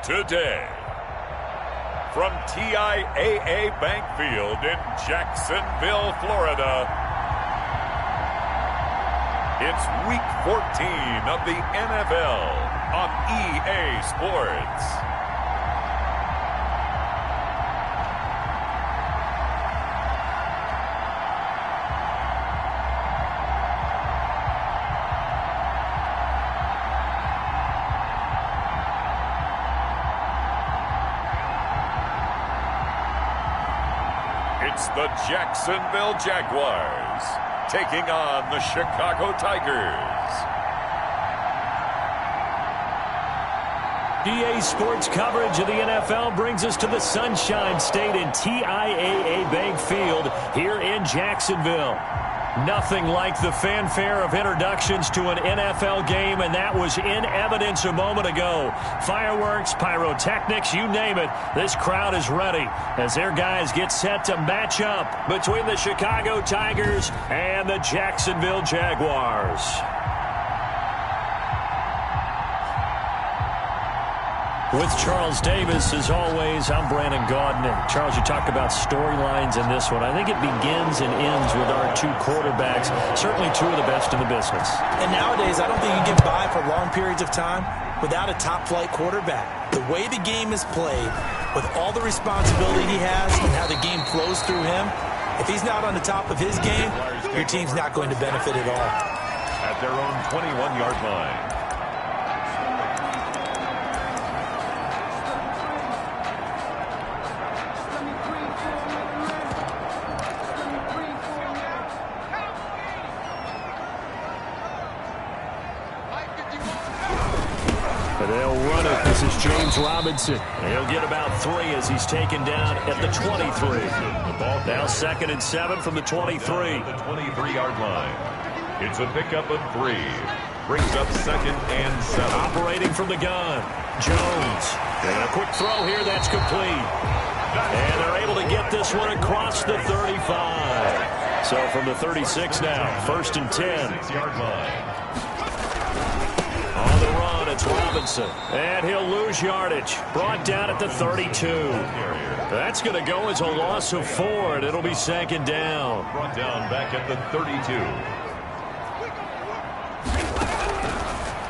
today. From TIAA Bank Field in Jacksonville, Florida, it's Week 14 of the NFL on EA Sports. It's the Jacksonville Jaguars taking on the Chicago Tigers. EA Sports coverage of the NFL brings us to the Sunshine State in TIAA Bank Field here in Jacksonville. Nothing like the fanfare of introductions to an NFL game, and that was in evidence a moment ago. Fireworks, pyrotechnics, you name it. This crowd is ready as their guys get set to match up between the Chicago Tigers and the Jacksonville Jaguars. With Charles Davis, as always, I'm Brandon Gaudin. Charles, you talk about storylines in this one. I think it begins and ends with our two quarterbacks, certainly two of the best in the business. And nowadays, I don't think you can get by for long periods of time without a top-flight quarterback. The way the game is played, with all the responsibility he has and how the game flows through him, if he's not on the top of his game, your team's not going to benefit at all. At their own 21-yard line. They'll run it. This is James Robinson. He'll get about 3 as he's taken down at the 23. Now 2nd and 7 from the 23. The 23-yard line. It's a pickup of 3. Brings up 2nd and 7. Operating from the gun. Jones. And a quick throw here. That's complete. And they're able to get this one across the 35. So from the 36 now, 1st and 10. 6-yard line. On the run, it's Robinson. And he'll lose yardage. Brought down at the 32. That's going to go as a loss of 4, and it'll be 2nd down. Brought down back at the 32.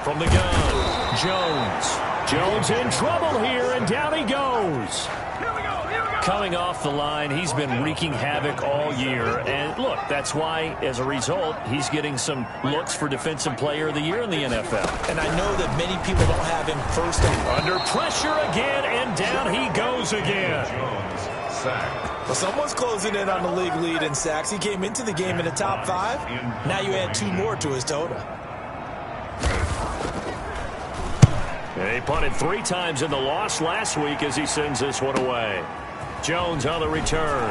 From the gun, Jones. Jones in trouble here, and down he goes. Coming off the line, he's been wreaking havoc all year. And look, that's why, as a result, he's getting some looks for Defensive Player of the Year in the NFL. And I know that many people don't have him first. Under pressure again, and down he goes again. Jones, sacked. Well, someone's closing in on the league lead in sacks. He came into the game in the top 5. Now you add 2 more to his total. He punted 3 times in the loss last week as he sends this one away. Jones on the return.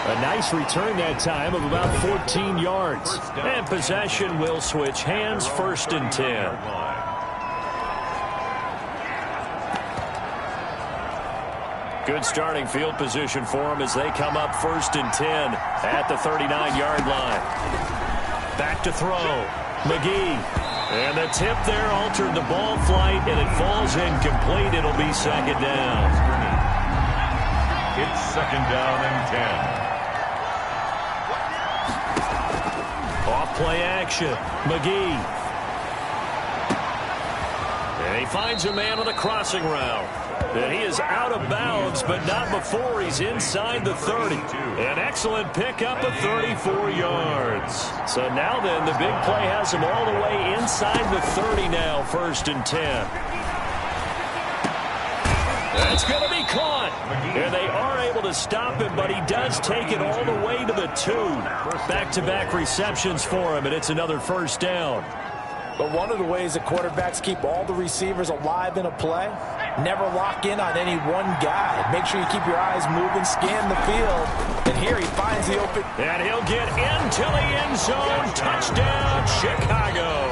A nice return that time of about 14 yards. And possession will switch hands, 1st and 10. Good starting field position for them as they come up 1st and 10 at the 39-yard line. Back to throw. McGee. And the tip there altered the ball flight, and it falls incomplete. It'll be 2nd down. It's 2nd down and 10. Off play action. McGee. And he finds a man on the crossing route. And he is out of bounds, but not before he's inside the 30. An excellent pickup of 34 yards. So now then, the big play has him all the way inside the 30 now, 1st and 10. That's going to be caught. And they are able to stop him, but he does take it all the way to the 2. Back-to-back receptions for him, and it's another 1st down. But one of the ways that quarterbacks keep all the receivers alive in a play, never lock in on any one guy. Make sure you keep your eyes moving, scan the field. And here he finds the open. And he'll get into the end zone. Touchdown, Chicago.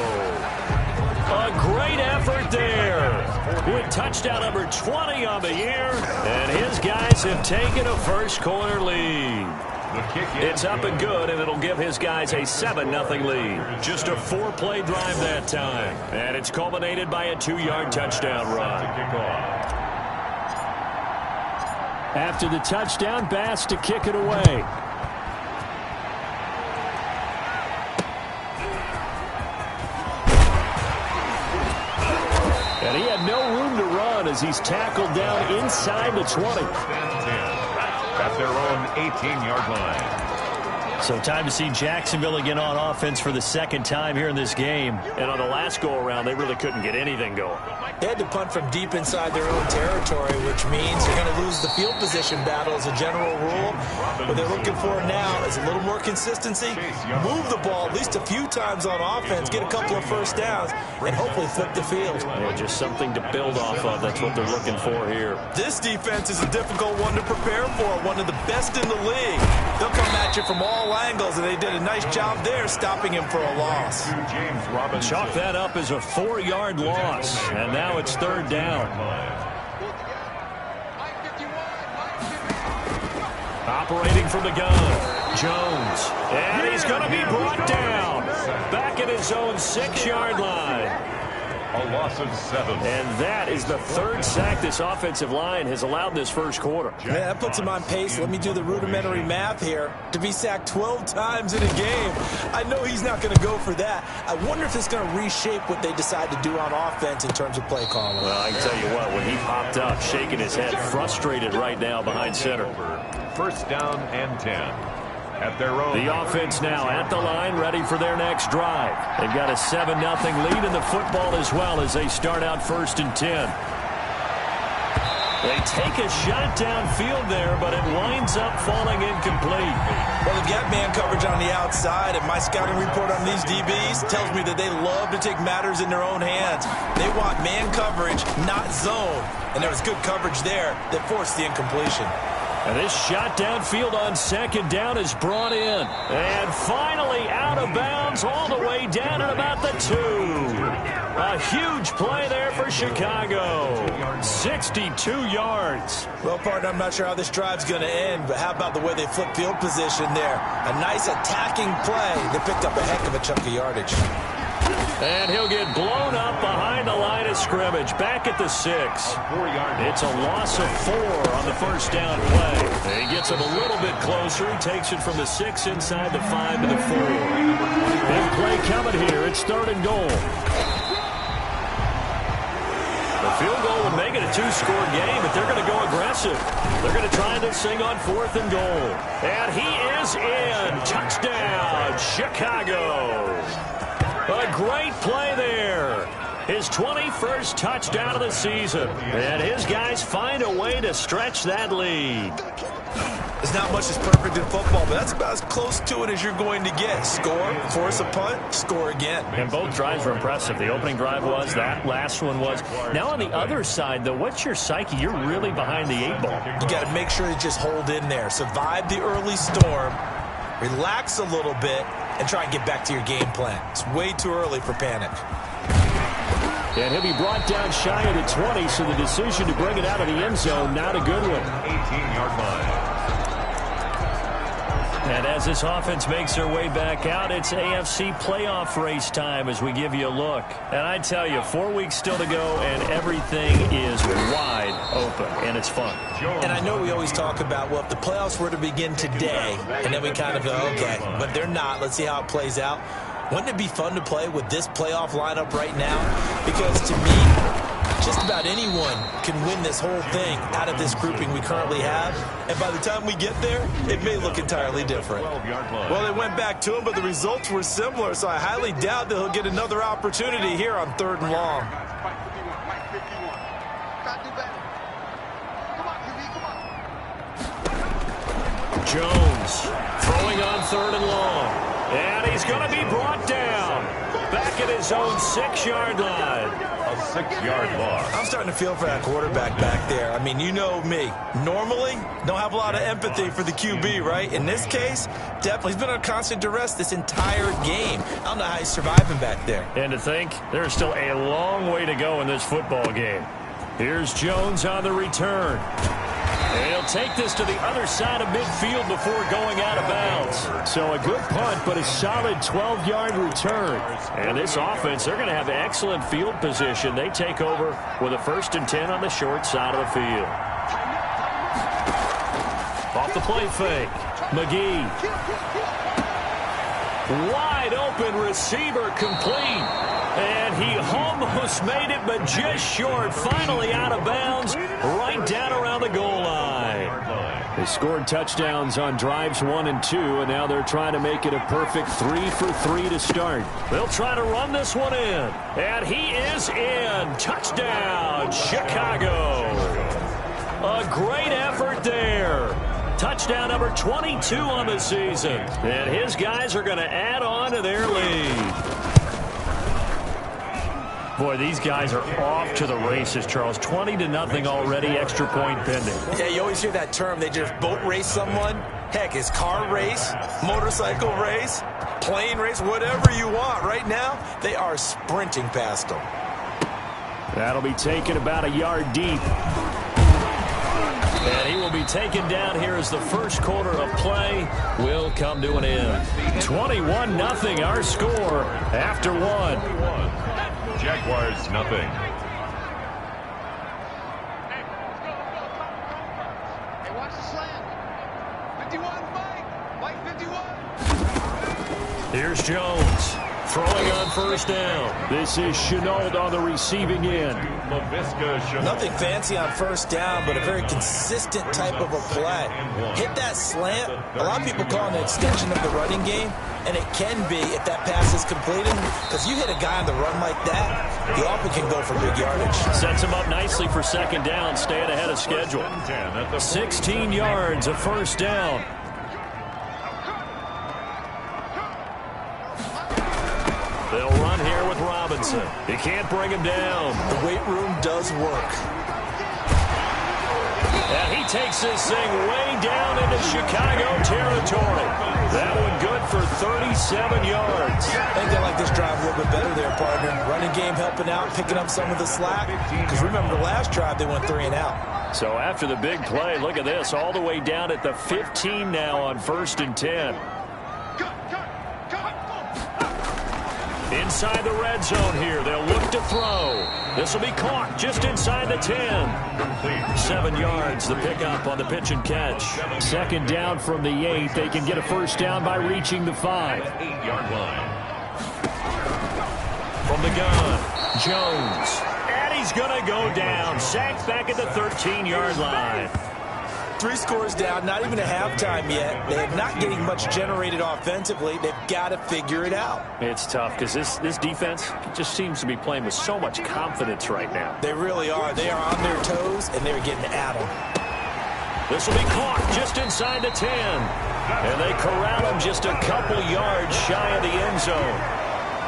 A great effort there. With touchdown number 20 on the year. And his guys have taken a first quarter lead. It's up and good, and it'll give his guys a 7-0 lead. Just a 4-play drive that time. And it's culminated by a 2-yard touchdown run. After the touchdown, Bass to kick it away. And he had no room to run as he's tackled down inside the 20. At their own 18-yard line. So time to see Jacksonville again on offense for the second time here in this game. And on the last go-around, they really couldn't get anything going. They had to punt from deep inside their own territory, which means you're going to lose the field position battle as a general rule. What they're looking for now is a little more consistency, move the ball at least a few times on offense, get a couple of first downs, and hopefully flip the field. Yeah, just something to build off of. That's what they're looking for here. This defense is a difficult one to prepare for, one of the best in the league. They'll come at you from all angles, and they did a nice job there stopping him for a loss. Chalk that up as a 4-yard loss, and now it's third down. Operating from the gun, Jones, and he's going to be brought down back at his own 6-yard line. A loss of 7. And that is the third sack this offensive line has allowed this first quarter. Yeah, that puts him on pace. Let me do the rudimentary math here. To be sacked 12 times in a game, I know he's not going to go for that. I wonder if it's going to reshape what they decide to do on offense in terms of play calling. Well, I can tell you what, when he popped up, shaking his head, frustrated right now behind center. First down and 10. At their own. The offense now at the line, ready for their next drive. They've got a 7-0 lead in the football as well as they start out first and 10. They take a shot downfield there, but it winds up falling incomplete. Well, they've got man coverage on the outside, and my scouting report on these DBs tells me that they love to take matters in their own hands. They want man coverage, not zone. And there was good coverage there that forced the incompletion. And this shot downfield on second down is brought in. And finally out of bounds all the way down at about the 2. A huge play there for Chicago. 62 yards. Well, partner, I'm not sure how this drive's going to end, but how about the way they flip field position there? A nice attacking play. They picked up a heck of a chunk of yardage. And he'll get blown up behind the line of scrimmage, back at the 6. It's a loss of 4 on the first down play. He gets him a little bit closer. He takes it from the 6 inside the 5 to the 4. Big play coming here. It's third and goal. The field goal would make it a 2-score game, but they're going to go aggressive. They're going to try this thing on 4th and goal. And he is in. Touchdown, Chicago. A great play there. His 21st touchdown of the season. And his guys find a way to stretch that lead. There's not much that's perfect in football, but that's about as close to it as you're going to get. Score, force a punt, score again. And both drives were impressive. The opening drive was, that last one was. Now on the other side, though, what's your psyche? You're really behind the 8 ball. You got to make sure you just hold in there. Survive the early storm. Relax a little bit and try and get back to your game plan. It's way too early for panic. And he'll be brought down shy of the 20, so the decision to bring it out of the end zone, not a good one. 18-yard line. And as this offense makes their way back out, it's AFC playoff race time as we give you a look. And I tell you, 4 weeks still to go, and everything is wide open, and it's fun. And I know we always talk about, well, if the playoffs were to begin today, and then we kind of go, okay, but they're not. Let's see how it plays out. Wouldn't it be fun to play with this playoff lineup right now? Because to me, just about anyone can win this whole thing out of this grouping we currently have. And by the time we get there, it may look entirely different. Well, they went back to him, but the results were similar, so I highly doubt that he'll get another opportunity here on 3rd and long. Jones throwing on 3rd and long. And he's going to be brought down back at his own 6-yard line. A 6-yard loss. I'm starting to feel for that quarterback back there. I mean, you know me. Normally, don't have a lot of empathy for the QB, right? In this case, definitely. He's been on constant duress this entire game. I don't know how he's surviving back there. And to think, there's still a long way to go in this football game. Here's Jones on the return. And he'll take this to the other side of midfield before going out of bounds. So a good punt, but a solid 12-yard return. And this offense, they're going to have excellent field position. They take over with a 1st and 10 on the short side of the field. Off the play fake. McGee. Wide open receiver complete. And he almost made it, but just short. Finally out of bounds, right down around the goal line. They scored touchdowns on drives 1 and 2, and now they're trying to make it a perfect 3 for 3 to start. They'll try to run this one in. And he is in. Touchdown, Chicago. A great effort there. Touchdown number 22 on the season. And his guys are going to add on to their lead. Boy, these guys are off to the races, Charles. 20-0 already, extra point pending. Yeah, you always hear that term. They just boat race someone. Heck, it's car race, motorcycle race, plane race, whatever you want. Right now, they are sprinting past them. That'll be taken about a yard deep. And he will be taken down here as the first quarter of play will come to an end. 21-0 our score after 1. Jaguars, nothing. Hey, watch the slant. 51, Mike 51. Here's Jones. Throwing on 1st down. This is Chenault on the receiving end. Nothing fancy on 1st down, but a very consistent type of a play. Hit that slant. A lot of people call it an extension of the running game, and it can be if that pass is completed, because you hit a guy on the run like that, he often can go for big yardage. Sets him up nicely for 2nd down, staying ahead of schedule. 16 yards of 1st down. They'll run here with Robinson. He can't bring him down. The weight room does work. And he takes this thing way down into Chicago territory. That one good for 37 yards. I think they like this drive a little bit better there, partner. Running game helping out, picking up some of the slack. Because remember, the last drive, they went 3 and out. So after the big play, look at this, all the way down at the 15 now on 1st and 10. Inside the red zone here. They'll look to throw. This will be caught just inside the 10. 7 yards, the pickup on the pitch and catch. 2nd down from the 8. They can get a 1st down by reaching the 5. 8-yard line. From the gun, Jones. And he's going to go down. Sacked back at the 13-yard line. 3 scores down, not even a halftime yet. They're not getting much generated offensively. They've got to figure it out. It's tough because this defense just seems to be playing with so much confidence right now. They really are. They are on their toes, and they're getting at them. This will be caught just inside the 10. And they corral him just a couple yards shy of the end zone.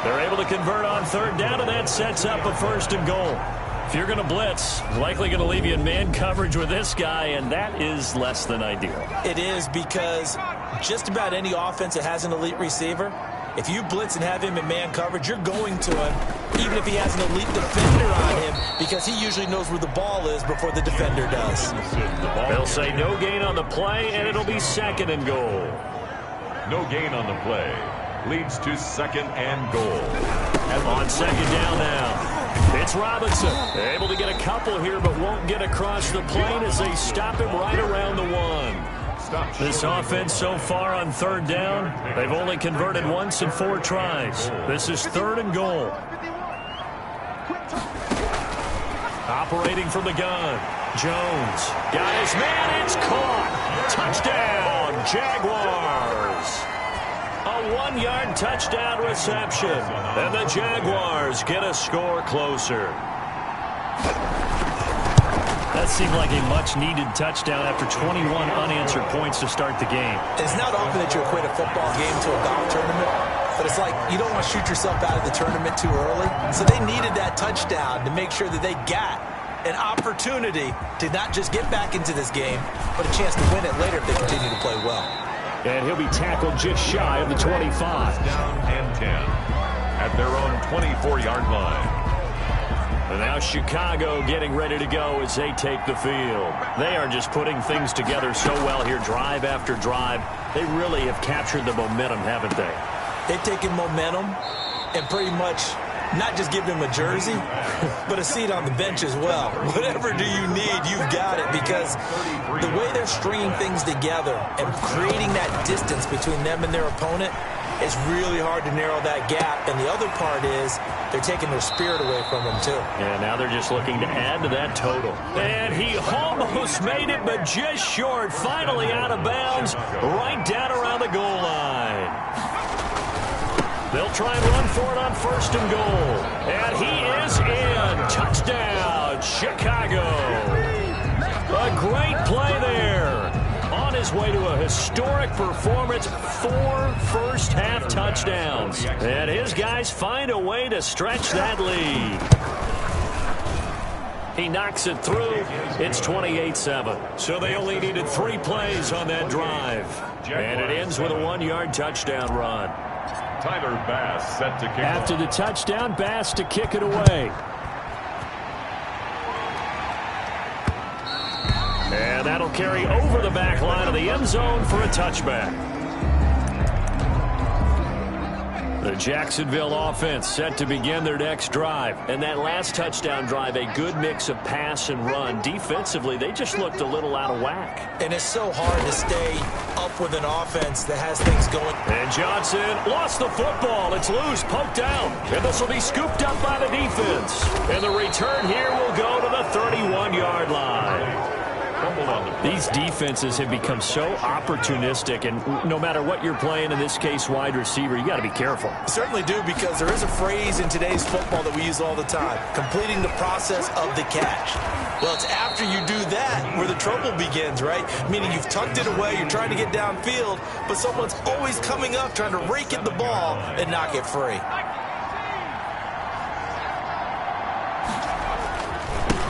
They're able to convert on 3rd down, and that sets up a 1st and goal. If you're going to blitz, likely going to leave you in man coverage with this guy, and that is less than ideal. It is, because just about any offense that has an elite receiver, if you blitz and have him in man coverage, you're going to him, even if he has an elite defender on him, because he usually knows where the ball is before the defender does. They'll say no gain on the play, and it'll be 2nd and goal. No gain on the play. Leads to 2nd and goal. On 2nd down now. It's Robinson. They're able to get a couple here, but won't get across the plane as they stop him right around the 1. This offense so far on 3rd down, they've only converted once in 4 tries. This is 3rd and goal. Operating from the gun, Jones. Got his man, it's caught. Touchdown, Jaguars. A 1-yard touchdown reception. And the Jaguars get a score closer. That seemed like a much-needed touchdown after 21 unanswered points to start the game. It's not often that you equate a football game to a golf tournament, but it's like you don't want to shoot yourself out of the tournament too early. So they needed that touchdown to make sure that they got an opportunity to not just get back into this game, but a chance to win it later if they continue to play well. And he'll be tackled just shy of the 25. Down and 10 at their own 24-yard line. And now Chicago getting ready to go as they take the field. They are just putting things together so well here, drive after drive. They really have captured the momentum, haven't they? They've taken momentum and pretty much not just give him a jersey, but a seat on the bench as well. Whatever do you need, you've got it, because the way they're stringing things together and creating that distance between them and their opponent, it's really hard to narrow that gap. And the other part is they're taking their spirit away from them, too. And now they're just looking to add to that total. And he almost made it, but just short. Finally out of bounds, right down around the goal line. They'll try and run for it on 1st and goal. And he is in. Touchdown, Chicago. A great play there. On his way to a historic performance, 4 first-half touchdowns. And his guys find a way to stretch that lead. He knocks it through. It's 28-7. So they only needed 3 plays on that drive. And it ends with a 1-yard touchdown run. Tyler Bass set to kick After off. the touchdown, Bass to kick it away. And that'll carry over the back line of the end zone for a touchback. The Jacksonville offense set to begin their next drive. And that last touchdown drive, a good mix of pass and run. Defensively, they just looked a little out of whack. And it's so hard to stay up with an offense that has things going. And Johnson lost the football. It's loose, poked out. And this will be scooped up by the defense. And the return here will go to the 31-yard line. These defenses have become so opportunistic, and no matter what you're playing, in this case wide receiver, you got to be careful. Certainly do, because there is a phrase in today's football that we use all the time: completing the process of the catch. Well, it's after you do that where the trouble begins, right? Meaning you've tucked it away, you're trying to get downfield, but someone's always coming up trying to rake at the ball and knock it free.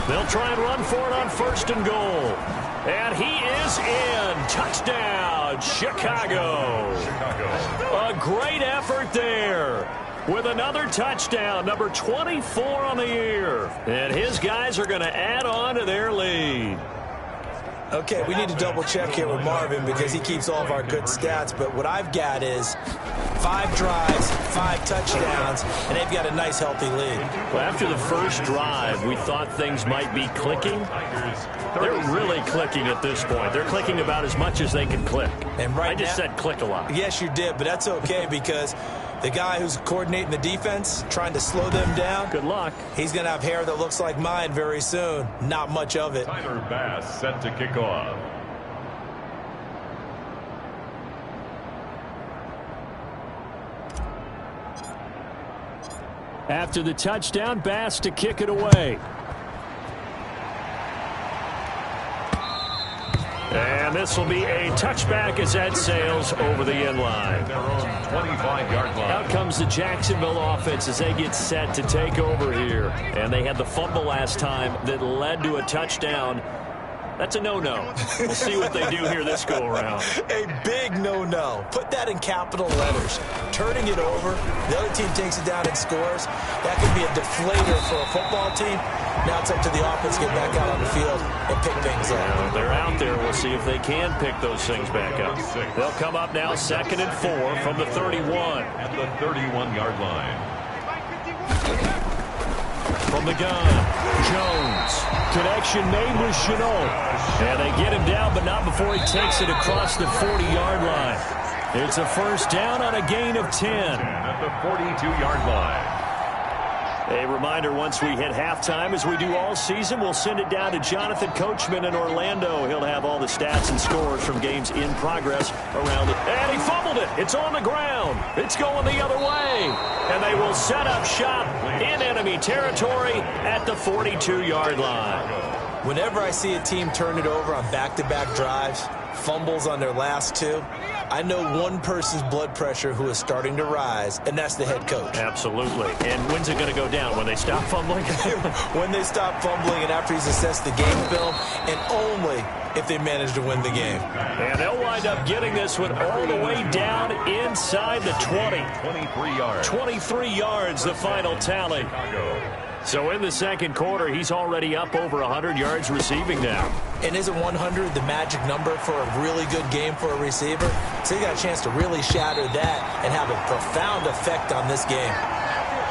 They'll try and run for it on 1st and goal. And he is in. Touchdown, Chicago. A great effort there with another touchdown, number 24 on the year. And his guys are going to add on to their lead. Okay, we need to double check here with Marvin because he keeps all of our good stats, but what I've got is 5 drives, 5 touchdowns, and they've got a nice, healthy lead. Well, after the first drive, we thought things might be clicking. They're really clicking at this point. They're clicking about as much as they can click. And right I just now, said click a lot. Yes, you did, but that's okay because the guy who's coordinating the defense, trying to slow them down, Good luck. he's going to have hair that looks like mine very soon. Not much of it. Tyler Bass set to kick off. After the touchdown, Bass to kick it away. And this will be a touchback as that sails over the end line. Their own 25-yard line. Out comes the Jacksonville offense as they get set to take over here. And they had the fumble last time that led to a touchdown. That's a no-no. We'll see what they do here this go-around. A big no-no. Put that in capital letters. Turning it over, the other team takes it down and scores. That could be a deflator for a football team. Now it's up to the offense to get back out on the field and pick things up. Yeah, they're out there. We'll see if they can pick those things back up. They'll come up now 2nd and 4 from the 31. At the 31-yard line. From the gun, Jones. Connection made with Chenault. And they get him down, but not before he takes it across the 40-yard line. It's a first down on a gain of 10. At the 42-yard line. A reminder, once we hit halftime, as we do all season, we'll send it down to Jonathan Coachman in Orlando. He'll have all the stats and scores from games in progress around it. And he fumbled it. It's on the ground. It's going the other way. And they will set up shop in enemy territory at the 42-yard line. Whenever I see a team turn it over on back-to-back drives, fumbles on their last 2, I know one person's blood pressure who is starting to rise, and that's the head coach. Absolutely. And when's it going to go down? When they stop fumbling? When they stop fumbling and after he's assessed the game film, and only if they manage to win the game. And they'll wind up getting this one all the way down inside the 20. 23 yards. 23 yards, the final tally. So in the second quarter, he's already up over 100 yards receiving now. And isn't 100 the magic number for a really good game for a receiver? So he got a chance to really shatter that and have a profound effect on this game.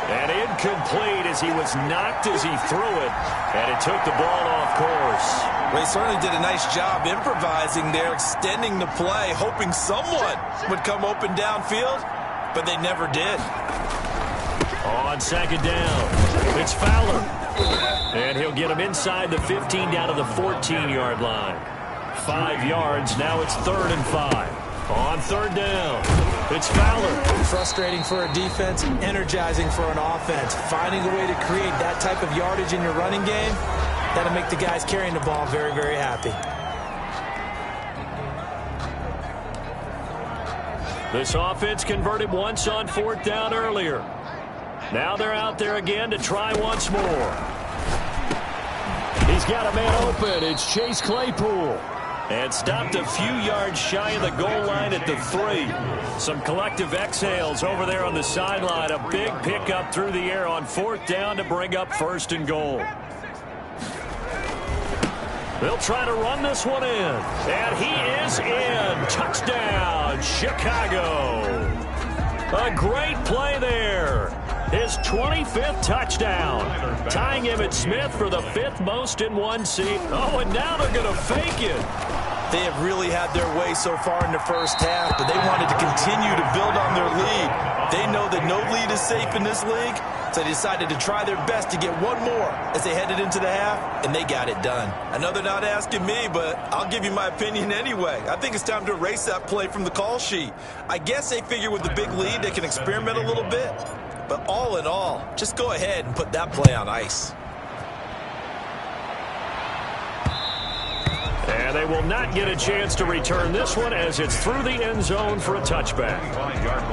And incomplete as he was knocked as he threw it, and it took the ball off course. Well, he certainly did a nice job improvising there, extending the play, hoping someone would come open downfield, but they never did. On second down, it's Fowler. And he'll get him inside the 15 down to the 14-yard line. 5 yards, now it's 3rd and 5. On third down, it's Fowler. Frustrating for a defense, energizing for an offense. Finding a way to create that type of yardage in your running game, that'll make the guys carrying the ball very, very happy. This offense converted once on 4th down earlier. Now they're out there again to try once more. He's got a man open. It's Chase Claypool. And stopped a few yards shy of the goal line at the 3. Some collective exhales over there on the sideline. A big pickup through the air on 4th down to bring up 1st and goal. They'll try to run this one in. And he is in. Touchdown, Chicago. A great play there. His 25th touchdown. Tying Emmitt Smith for the 5th most in one season. Oh, and now they're going to fake it. They have really had their way so far in the first half, but they wanted to continue to build on their lead. They know that no lead is safe in this league, so they decided to try their best to get one more as they headed into the half, and they got it done. I know they're not asking me, but I'll give you my opinion anyway. I think it's time to erase that play from the call sheet. I guess they figure with the big lead they can experiment a little bit, but all in all, just go ahead and put that play on ice. And they will not get a chance to return this one as it's through the end zone for a touchback.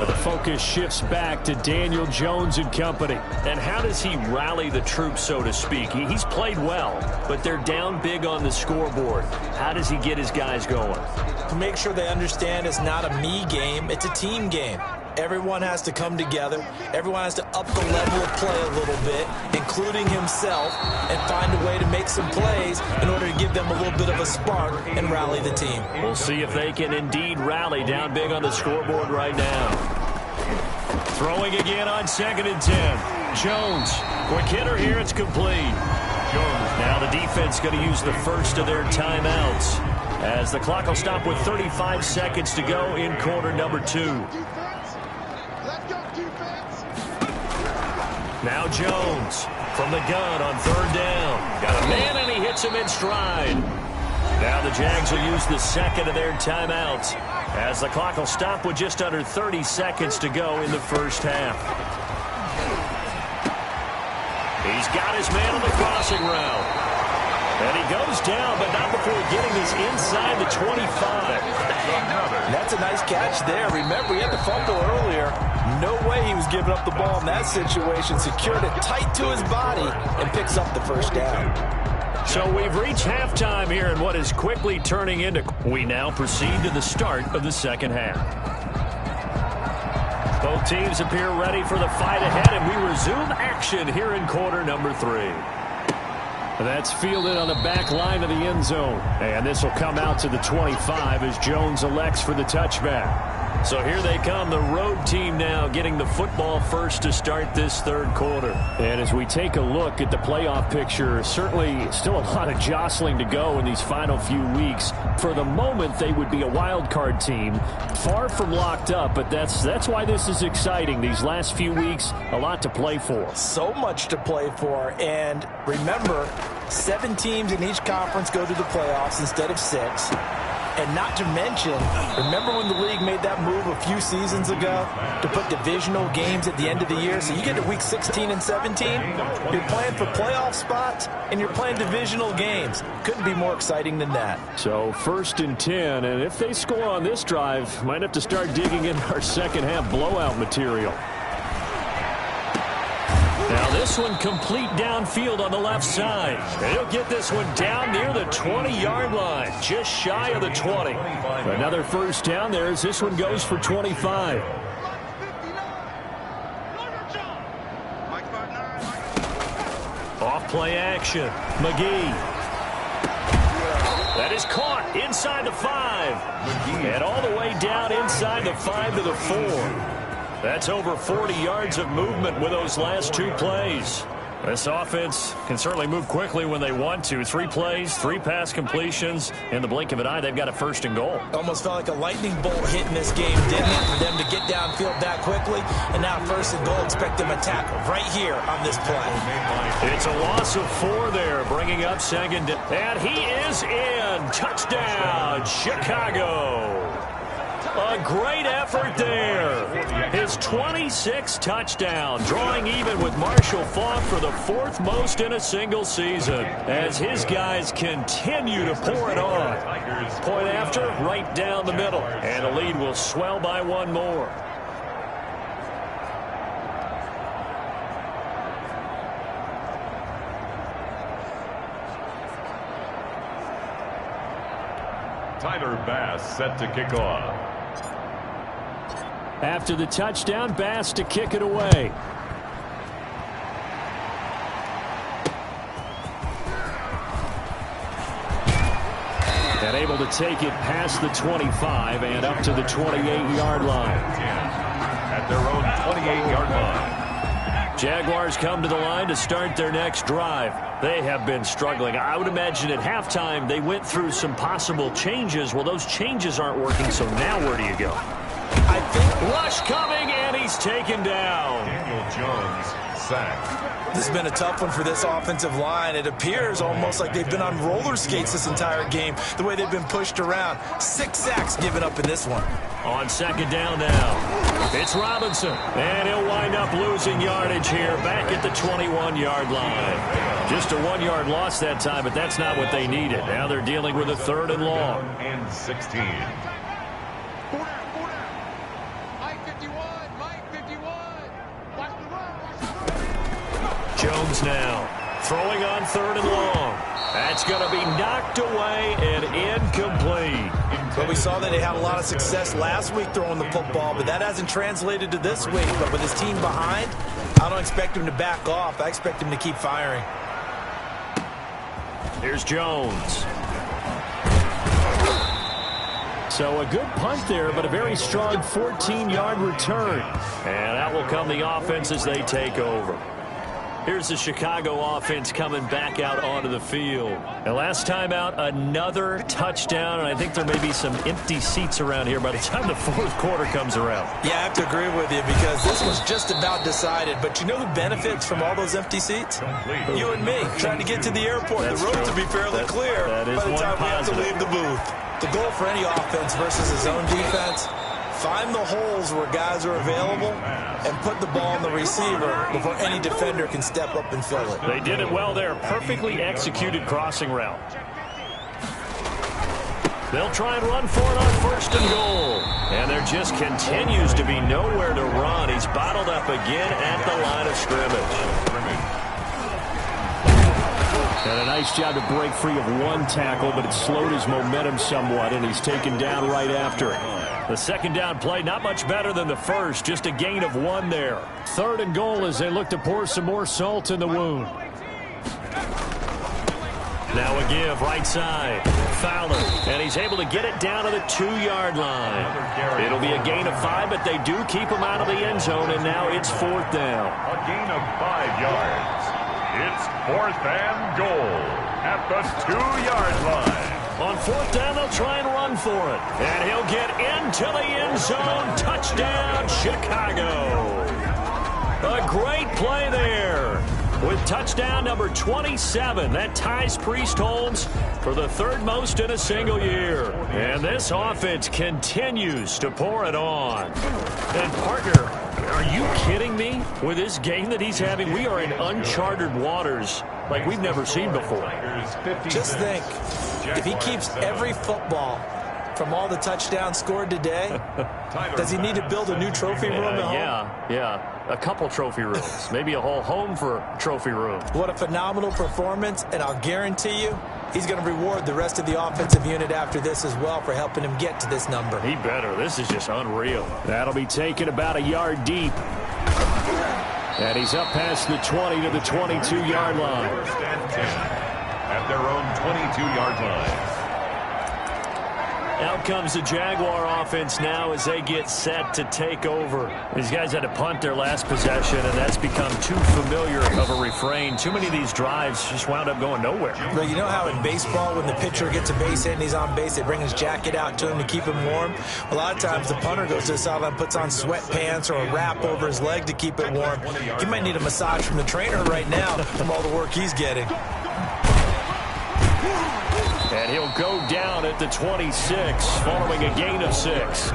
The focus shifts back to Daniel Jones and company. And how does he rally the troops, so to speak? He's played well, but they're down big on the scoreboard. How does he get his guys going? To make sure they understand it's not a me game, it's a team game. Everyone has to come together. Everyone has to up the level of play a little bit, including himself, and find a way to make some plays in order to give them a little bit of a spark and rally the team. We'll see if they can indeed rally down big on the scoreboard right now. Throwing again on 2nd and 10. Jones. Quick hitter here. It's complete. Jones. Now the defense going to use the first of their timeouts as the clock will stop with 35 seconds to go in quarter number 2. Now Jones from the gun on 3rd down. Got a man, and he hits him in stride. Now the Jags will use the second of their timeouts as the clock will stop with just under 30 seconds to go in the first half. He's got his man on the crossing route. And he goes down, but not before getting this inside the 25. That's a nice catch there. Remember, he had the fumble earlier. No way he was giving up the ball in that situation. Secured it tight to his body and picks up the first down. So we've reached halftime here in what is quickly turning into... We now proceed to the start of the second half. Both teams appear ready for the fight ahead, and we resume action here in quarter number 3. That's fielded on the back line of the end zone. And this will come out to the 25 as Jones elects for the touchback. So here they come, the road team now getting the football first to start this third quarter. And as we take a look at the playoff picture, certainly still a lot of jostling to go in these final few weeks. For the moment, they would be a wild card team, far from locked up, but that's why this is exciting. These last few weeks, a lot to play for. So much to play for, and remember, 7 teams in each conference go to the playoffs instead of 6. And not to mention, remember when the league made that move a few seasons ago to put divisional games at the end of the year? So you get to week 16 and 17, you're playing for playoff spots, and you're playing divisional games. Couldn't be more exciting than that. So 1st and 10, and if they score on this drive, might have to start digging in our second half blowout material. Now this one complete downfield on the left side. And he'll get this one down near the 20-yard line, just shy of the 20. Another first down there as this one goes for 25. Play action. McGee. That is caught inside the 5. And all the way down inside the 5 to the 4. That's over 40 yards of movement with those last 2 plays. This offense can certainly move quickly when they want to. 3 plays, 3 pass completions. In the blink of an eye, they've got a 1st and goal. Almost felt like a lightning bolt hit in this game, didn't it? For them to get downfield that quickly. And now 1st and goal, expect them to tackle right here on this play. It's a loss of 4 there, bringing up 2nd. And he is in. Touchdown, Chicago. A great effort there. His 26th touchdown, drawing even with Marshall Faulk for the 4th most in a single season, as his guys continue to pour it on. Point after, right down the middle, and the lead will swell by 1 more. Tyler Bass set to kick off. After the touchdown, Bass to kick it away. And able to take it past the 25 and up to the 28-yard line. At their own 28-yard line. Jaguars come to the line to start their next drive. They have been struggling. I would imagine at halftime they went through some possible changes. Well, those changes aren't working, so now where do you go? I think Rush coming, and he's taken down. Daniel Jones sacked. this has been a tough one for this offensive line. It appears almost like they've been on roller skates this entire game, the way they've been pushed around. 6 sacks given up in this one. On 2nd down now, it's Robinson, and he'll wind up losing yardage here back at the 21-yard line. Just a 1-yard loss that time, but that's not what they needed. Now they're dealing with a 3rd and long. And 16. Jones now throwing on 3rd and long. That's going to be knocked away and incomplete. Well, we saw that he had a lot of success last week throwing the football, but that hasn't translated to this week. But with his team behind, I don't expect him to back off. I expect him to keep firing. Here's Jones. So a good punt there, but a very strong 14-yard return. And out will come the offense as they take over. Here's the Chicago offense coming back out onto the field. And last time out, another touchdown, and I think there may be some empty seats around here by the time the 4th quarter comes around. Yeah, I have to agree with you because this was just about decided. But you know who benefits from all those empty seats? You and me, trying to get to the airport. That's the road true. to be fairly clear that is by the one time we have to positive. leave the booth. The goal for any offense versus his own defense, find the holes where guys are available and put the ball on the receiver before any defender can step up and fill it. They did it well there. Perfectly executed crossing route. They'll try and run for it on 1st and goal. And there just continues to be nowhere to run. He's bottled up again at the line of scrimmage. And a nice job to break free of 1 tackle, but it slowed his momentum somewhat, and he's taken down right after it. The 2nd down play, not much better than the 1st, just a gain of 1 there. 3rd and goal as they look to pour some more salt in the wound. Now a give, right side. Fowler, and he's able to get it down to the 2-yard line. It'll be a gain of 5, but they do keep him out of the end zone, and now it's 4th down. A gain of 5 yards. It's 4th and goal at the 2-yard line. On 4th down, they'll try and run for it. And he'll get into the end zone. Touchdown, Chicago. A great play there. With touchdown number 27, that ties Priest Holmes for the 3rd most in a single year. And this offense continues to pour it on. And partner, are you kidding me? With this game that he's having, we are in uncharted waters like we've never seen before. Just think, if he keeps every football from all the touchdowns scored today, does he need to build a new trophy room at home? Yeah. A couple trophy rooms. Maybe a whole home for trophy room. What a phenomenal performance, and I'll guarantee you he's going to reward the rest of the offensive unit after this as well for helping him get to this number. He better. This is just unreal. That'll be taken about a yard deep. And he's up past the 20 to the 22-yard line. First and 10 at their own 22-yard line. Out comes the Jaguar offense now as they get set to take over. These guys had to punt their last possession, and that's become too familiar of a refrain. Too many of these drives just wound up going nowhere. Well, you know how in baseball, when the pitcher gets a base hit and he's on base, they bring his jacket out to him to keep him warm? A lot of times the punter goes to the sideline, puts on sweatpants or a wrap over his leg to keep it warm. He might need a massage from the trainer right now from all the work he's getting. And he'll go down at the 26 following a gain of 6.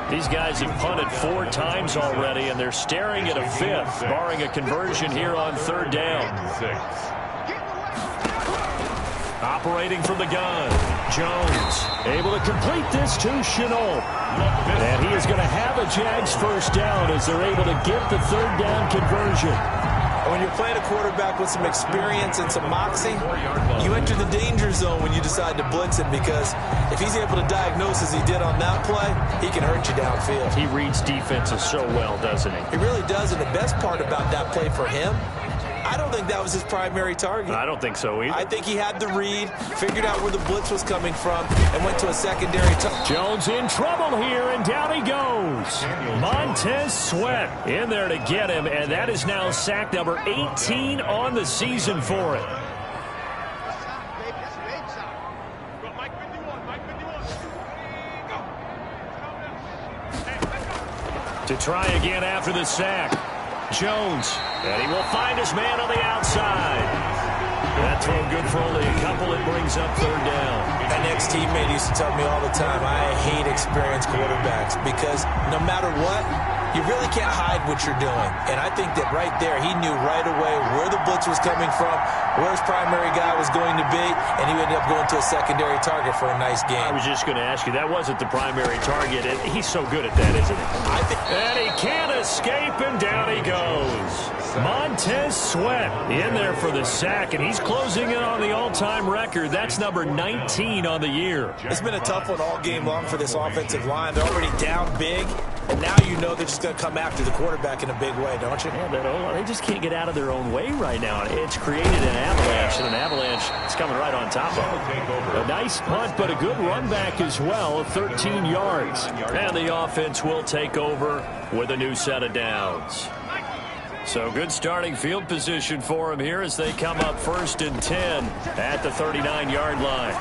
These guys have punted 4 times already, and they're staring at a 5th, barring a conversion here on 3rd down. Operating from the gun, Jones able to complete this to Chenault. And he is going to have a Jags first down as they're able to get the 3rd down conversion. When you're playing a quarterback with some experience and some moxie, you enter the danger zone when you decide to blitz him, because if he's able to diagnose as he did on that play, he can hurt you downfield. He reads defenses so well, doesn't he? He really does, and the best part about that play for him, I don't think that was his primary target. I don't think so either. I think he had the read, figured out where the blitz was coming from, and went to a secondary target. Jones in trouble here, and down he goes. Montez Sweat in there to get him, and that is now sack number 18 on the season for it. To try again after the sack. Jones, and he will find his man on the outside. That throw good for only a couple. It brings up 3rd down. My next teammate used to tell me all the time, I hate experienced quarterbacks, because no matter what, you really can't hide what you're doing. And I think that right there, he knew right away where the blitz was coming from, where his primary guy was going to be, and he ended up going to a secondary target for a nice game. I was just going to ask you, that wasn't the primary target. He's so good at that, isn't he? And he can't escape, and down he goes. Montez Sweat in there for the sack, and he's closing in on the all-time record. That's number 19 on the year. It's been a tough one all game long for this offensive line. They're already down big, and now you know they're just going to come after the quarterback in a big way, don't you? Yeah, they just can't get out of their own way right now. It's created an avalanche, and an avalanche is coming right on top of it. A nice punt, but a good run back as well of 13 yards. And the offense will take over with a new set of downs. So good starting field position for him here as they come up 1st and 10 at the 39-yard line.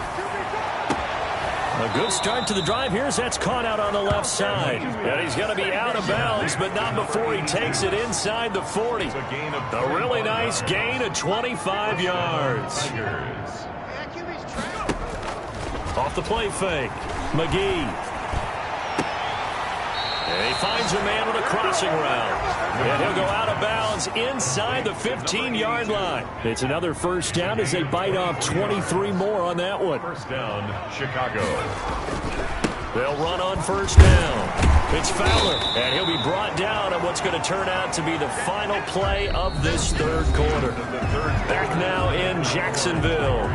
A good start to the drive here as that's caught out on the left side. And he's going to be out of bounds, but not before he takes it inside the 40. A really nice gain of 25 yards. Off the play fake, McGee. And he finds a man with a crossing route. And he'll go out of bounds inside the 15-yard line. It's another first down as they bite off 23 more on that one. First down, Chicago. They'll run on first down. It's Fowler, and he'll be brought down on what's going to turn out to be the final play of this 3rd quarter. Back now in Jacksonville.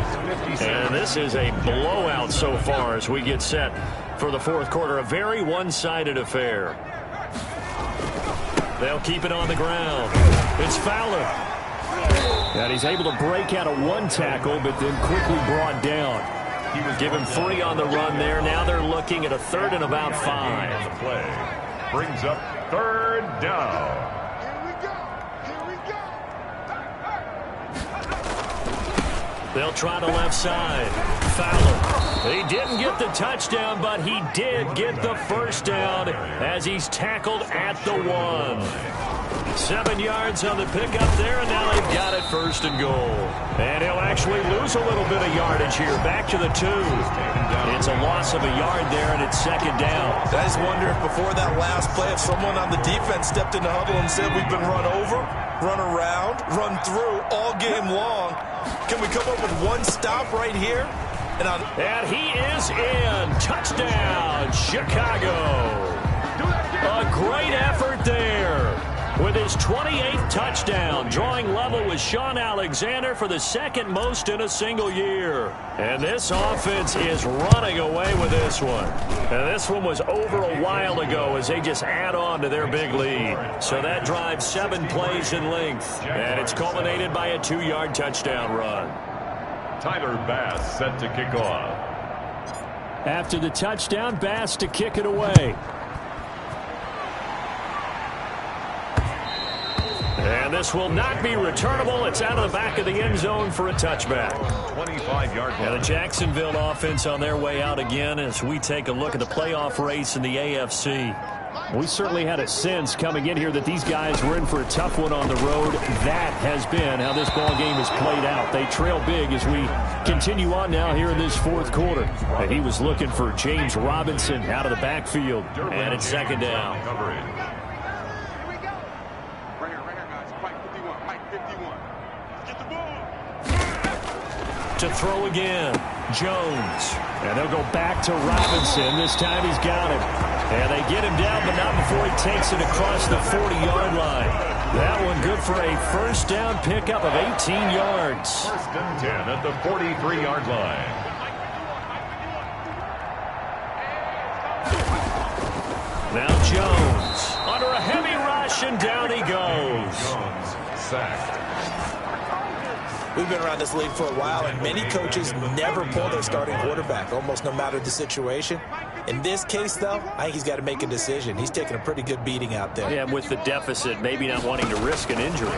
And this is a blowout so far as we get set for the 4th quarter. A very one-sided affair. They'll keep it on the ground. It's Fowler. And he's able to break out of 1 tackle, but then quickly brought down. Give him 3 on the run there. Now they're looking at a 3rd and about 5. The play brings up 3rd down. They'll try the left side. Fowler. He didn't get the touchdown, but he did get the first down as he's tackled at the 1. 7 yards on the pickup there, and now they've got it 1st and goal. And he'll actually lose a little bit of yardage here. Back to the 2. It's a loss of a yard there, and it's 2nd down. I just wonder if before that last play, if someone on the defense stepped in the huddle and said, we've been run over, run around, run through all game long. Can we come up with 1 stop right here? And he is in. Touchdown, Chicago. A great effort there. with his 28th touchdown, drawing level with Sean Alexander for the second most in a single year. And this offense is running away with this one. And this one was over a while ago as they just add on to their big lead. So that drives 7 plays in length, and it's culminated by a 2-yard touchdown run. Tyler Bass set to kick off. After the touchdown, Bass to kick it away. And this will not be returnable. It's out of the back of the end zone for a touchback. 25-yard line. And the Jacksonville offense on their way out again as we take a look at the playoff race in the AFC. We certainly had a sense coming in here that these guys were in for a tough one on the road. That has been how this ball game has played out. They trail big as we continue on now here in this fourth quarter. And he was looking for James Robinson out of the backfield. And it's second down. To throw again, Jones. And they'll go back to Robinson. This time he's got him. And they get him down, but not before he takes it across the 40-yard line. That one good for a first down pickup of 18 yards. First and 10 at the 43-yard line. Now Jones under a heavy rush, and down he goes. Jones sacked. We've been around this league for a while, and many coaches never pull their starting quarterback, almost no matter the situation. In this case, though, I think he's got to make a decision. He's taking a pretty good beating out there. Yeah, with the deficit, maybe not wanting to risk an injury. And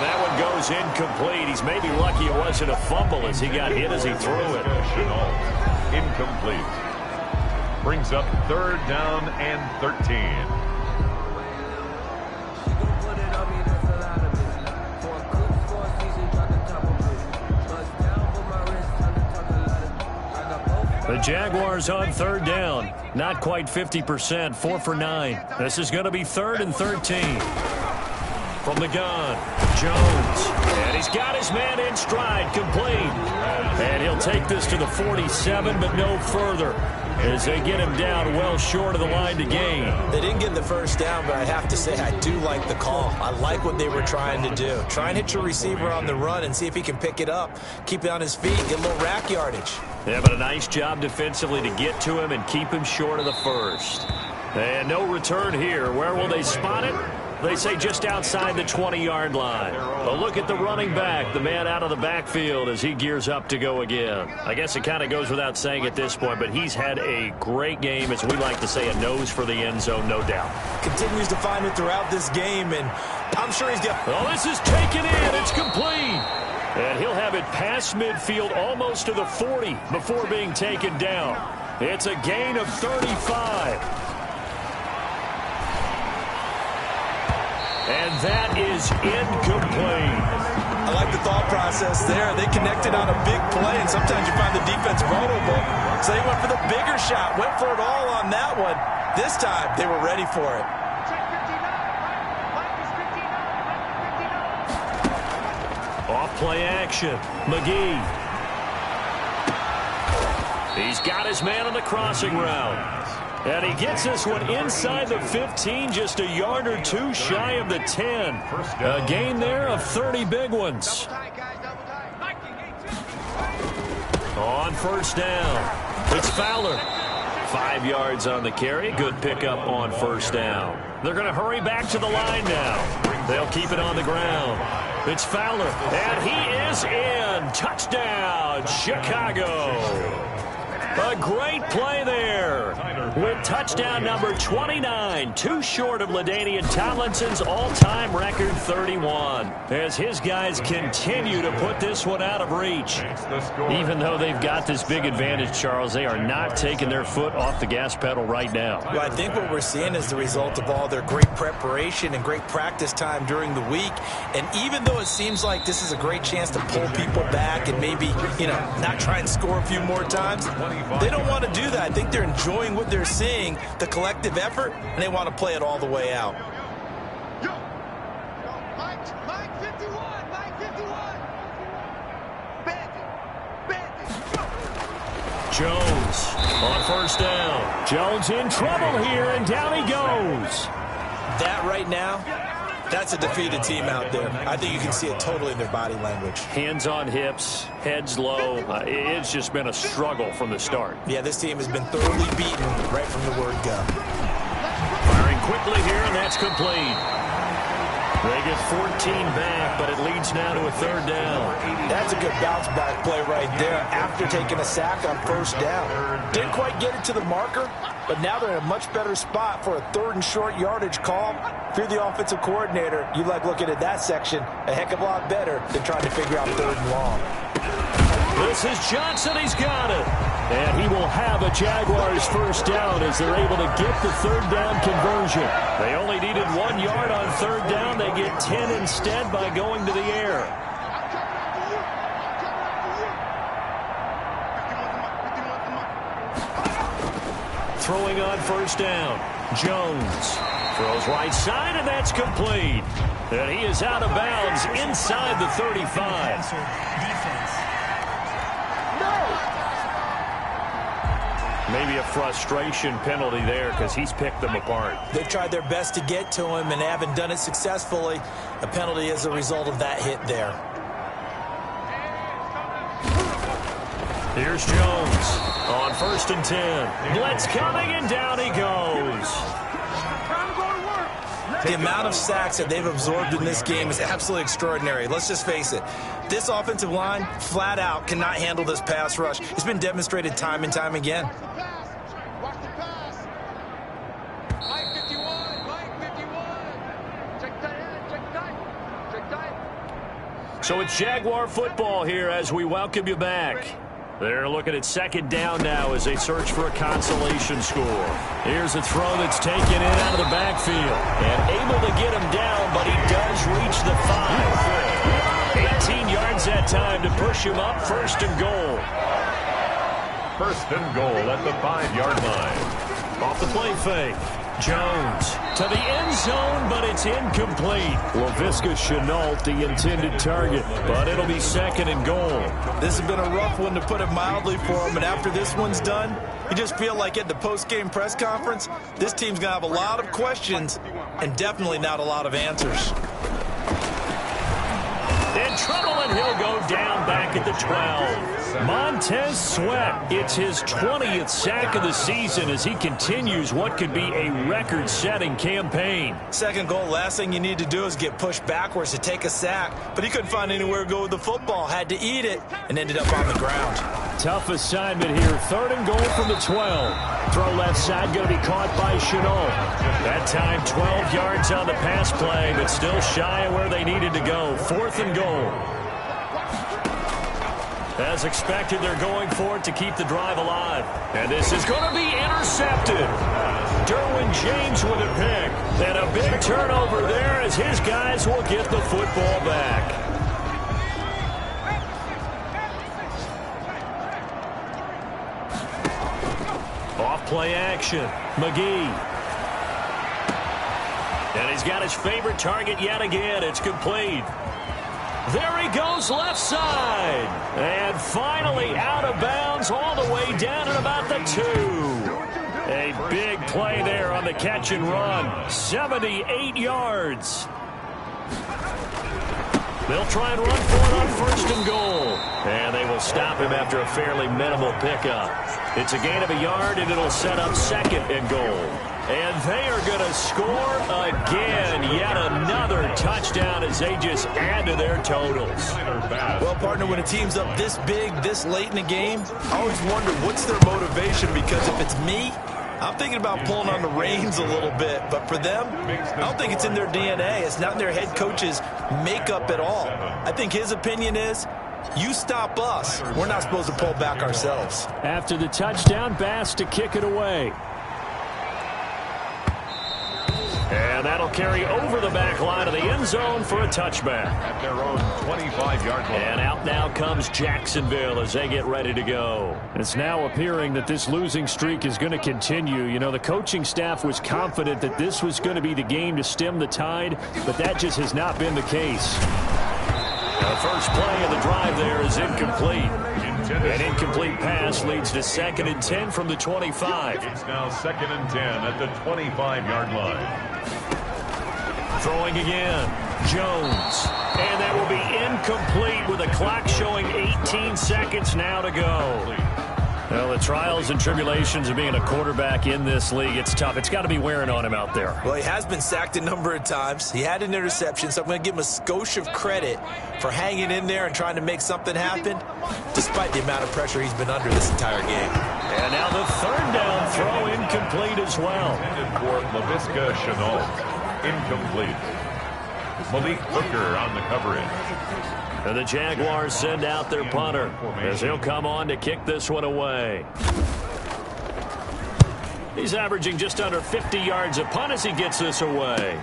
that one goes incomplete. He's maybe lucky it wasn't a fumble as he got hit as he threw it. Incomplete. Brings up 3rd down and 13. The Jaguars on 3rd down. Not quite 50%, 4 for 9. This is going to be 3rd and 13. From the gun, Jones. And he's got his man in stride, complete. And he'll take this to the 47, but no further, as they get him down well short of the line to gain. They didn't get the first down, but I have to say I do like the call. I like what they were trying to do. Try and hit your receiver on the run and see if he can pick it up, keep it on his feet, get a little rack yardage. Yeah, but a nice job defensively to get to him and keep him short of the first. And no return here. Where will they spot it? They say just outside the 20-yard line. A look at the running back, the man out of the backfield as he gears up to go again. I guess it kind of goes without saying at this point, but he's had a great game, as we like to say, a nose for the end zone, no doubt. Continues to find it throughout this game, and I'm sure he's got... Oh, this is taken in. It's complete. And he'll have it past midfield almost to the 40 before being taken down. It's a gain of 35. And that is incomplete. I like the thought process there. They connected on a big play, and sometimes you find the defense vulnerable. So they went for the bigger shot, went for it all on that one. This time, they were ready for it. Off play action. McGee. He's got his man on the crossing route. And he gets this one inside the 15, just a yard or two shy of the 10. A gain there of 30 big ones. On first down, it's Fowler. 5 yards on the carry. Good pickup on first down. They're going to hurry back to the line now. They'll keep it on the ground. It's Fowler, and he is in. Touchdown, Chicago. A great play there with touchdown number 29, too short of LaDainian Tomlinson's all-time record 31, as his guys continue to put this one out of reach. Even though they've got this big advantage, Charles, they are not taking their foot off the gas pedal right now. Well, I think what we're seeing is the result of all their great preparation and great practice time during the week. And even though it seems like this is a great chance to pull people back and maybe, not try and score a few more times, they don't want to do that. I think they're enjoying what they're seeing, the collective effort, and they want to play it all the way out. Mike 51, Mike 51. Bandit. Jones on first down. Jones in trouble here, and down he goes. right now, that's a defeated team out there. I think you can see it totally in their body language. Hands on hips, heads low. It's just been a struggle from the start. Yeah, this team has been thoroughly beaten right from the word go. Firing quickly here, and that's complete. They get 14 back, but it leads now to a third down. That's a good bounce-back play right there after taking a sack on first down. Didn't quite get it to the marker, but now they're in a much better spot for a third and short yardage call. If you're the offensive coordinator, you like looking at that section a heck of a lot better than trying to figure out third and long. This is Johnson. He's got it. And he will have a Jaguars first down as they're able to get the third down conversion. They only needed 1 yard on third down. They get 10 instead by going to the air. Throwing on first down. Jones throws right side, and that's complete. And he is out of bounds inside the 35. Maybe a frustration penalty there because he's picked them apart. They've tried their best to get to him and haven't done it successfully. A penalty is a result of that hit there. Here's Jones on 1st and 10. Blitz coming, and down he goes. The amount of sacks that they've absorbed in this game is absolutely extraordinary. Let's just face it. This offensive line, flat out, cannot handle this pass rush. It's been demonstrated time and time again. Watch the pass. Mike 51, Mike 51. Check tight. So it's Jaguar football here as we welcome you back. They're looking at second down now as they search for a consolation score. Here's a throw that's taken in out of the backfield. And able to get him down, but he does reach the 5. 18 yards that time to push him up, 1st and goal. 1st and goal at the 5-yard line. Off the play fake. Jones to the end zone, but it's incomplete. Laviska Shenault, the intended target, but it'll be 2nd and goal. This has been a rough one, to put it mildly, for him. And after this one's done, you just feel like at the post-game press conference, this team's going to have a lot of questions and definitely not a lot of answers. In trouble, and he'll go down back at the 12. Montez Sweat, it's his 20th sack of the season as he continues what could be a record-setting campaign. 2nd goal, last thing you need to do is get pushed backwards to take a sack. But he couldn't find anywhere to go with the football, had to eat it, and ended up on the ground. Tough assignment here. 3rd and goal from the 12. Throw left side, going to be caught by Shenault. That time 12 yards on the pass play, but still shy of where they needed to go. 4th and goal. As expected, they're going for it to keep the drive alive. And this is going to be intercepted. Derwin James with a pick. And a big turnover there as his guys will get the football back. Off play action. McGee. And he's got his favorite target yet again. It's complete. There he goes left side. And finally out of bounds all the way down at about the 2. A big play there on the catch and run. 78 yards. They'll try and run for it on 1st and goal. And they will stop him after a fairly minimal pickup. It's a gain of a yard, and it'll set up 2nd and goal. And they are going to score again. Yet another touchdown as they just add to their totals. Well, partner, when a team's up this big, this late in the game, I always wonder what's their motivation, because if it's me, I'm thinking about pulling on the reins a little bit. But for them, I don't think it's in their DNA. It's not in their head coach's makeup at all. I think his opinion is, you stop us, we're not supposed to pull back ourselves. After the touchdown, Bass to kick it away. And that'll carry over the back line of the end zone for a touchback. At their own 25-yard line. And out now comes Jacksonville as they get ready to go. It's now appearing that this losing streak is going to continue. You know, the coaching staff was confident that this was going to be the game to stem the tide, but that just has not been the case. The first play of the drive there is incomplete. An incomplete pass leads to 2nd and 10 from the 25. It's now 2nd and 10 at the 25-yard line. Throwing again. Jones. And that will be incomplete with the clock showing 18 seconds now to go. Well, the trials and tribulations of being a quarterback in this league, it's tough. It's got to be wearing on him out there. Well, he has been sacked a number of times. He had an interception, so I'm going to give him a skosh of credit for hanging in there and trying to make something happen, despite the amount of pressure he's been under this entire game. And now the third down throw incomplete as well. Intended for LaVisca Chenault. Incomplete. Malik Hooker on the coverage. And the Jaguars send out their punter as he'll come on to kick this one away. He's averaging just under 50 yards a punt as he gets this away.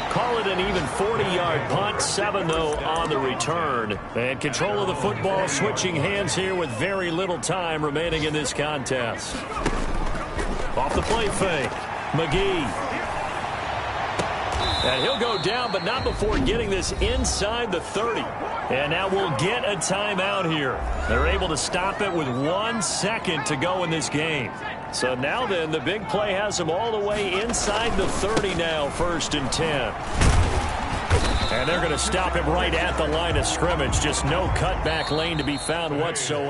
Call it an even 40-yard punt, 7 though on the return. And control of the football switching hands here with very little time remaining in this contest. Off the play fake, McGee. And he'll go down, but not before getting this inside the 30. And now we'll get a timeout here. They're able to stop it with 1 second to go in this game. So now then, the big play has them all the way inside the 30 now, 1st and 10. And they're going to stop him right at the line of scrimmage. Just no cutback lane to be found whatsoever.